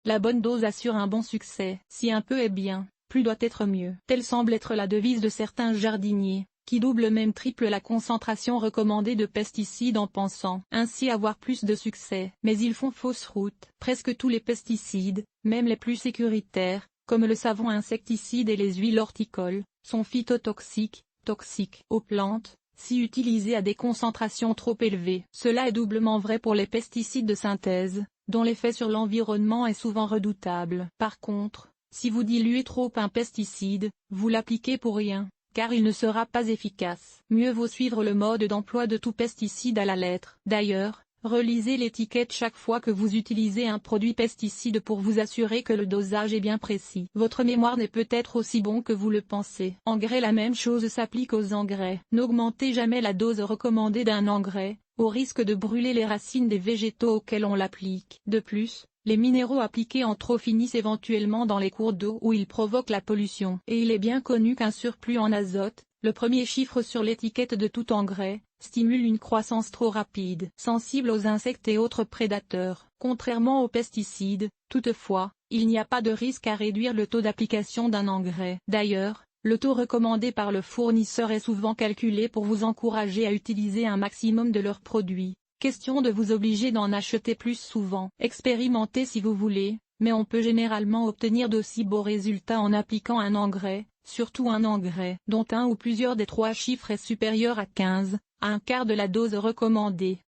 La bonne dose assure un bon succès. Si un peu est bien, plus doit être mieux. Telle semble être la devise de certains jardiniers, qui doublent même triple la concentration recommandée de pesticides en pensant ainsi avoir plus de succès. Mais ils font fausse route. Presque tous les pesticides, même les plus sécuritaires, comme le savon insecticide et les huiles horticoles, sont phytotoxiques, toxiques aux plantes, si utilisés à des concentrations trop élevées. Cela est doublement vrai pour les pesticides de synthèse, dont l'effet sur l'environnement est souvent redoutable. Par contre, si vous diluez trop un pesticide, vous l'appliquez pour rien, car il ne sera pas efficace. Mieux vaut suivre le mode d'emploi de tout pesticide à la lettre. D'ailleurs, relisez l'étiquette chaque fois que vous utilisez un produit pesticide pour vous assurer que le dosage est bien précis. Votre mémoire n'est peut-être aussi bon que vous le pensez. Engrais. La même chose s'applique aux engrais. N'augmentez jamais la dose recommandée d'un engrais, au risque de brûler les racines des végétaux auxquels on l'applique. De plus, les minéraux appliqués en trop finissent éventuellement dans les cours d'eau où ils provoquent la pollution. Et il est bien connu qu'un surplus en azote, le premier chiffre sur l'étiquette de tout engrais, stimule une croissance trop rapide, sensible aux insectes et autres prédateurs. Contrairement aux pesticides, toutefois, il n'y a pas de risque à réduire le taux d'application d'un engrais. D'ailleurs, le taux recommandé par le fournisseur est souvent calculé pour vous encourager à utiliser un maximum de leurs produits. Question de vous obliger d'en acheter plus souvent. Expérimentez si vous voulez, mais on peut généralement obtenir d'aussi beaux résultats en appliquant un engrais, surtout un engrais dont un ou plusieurs des trois chiffres est supérieur à 15, à un quart de la dose recommandée.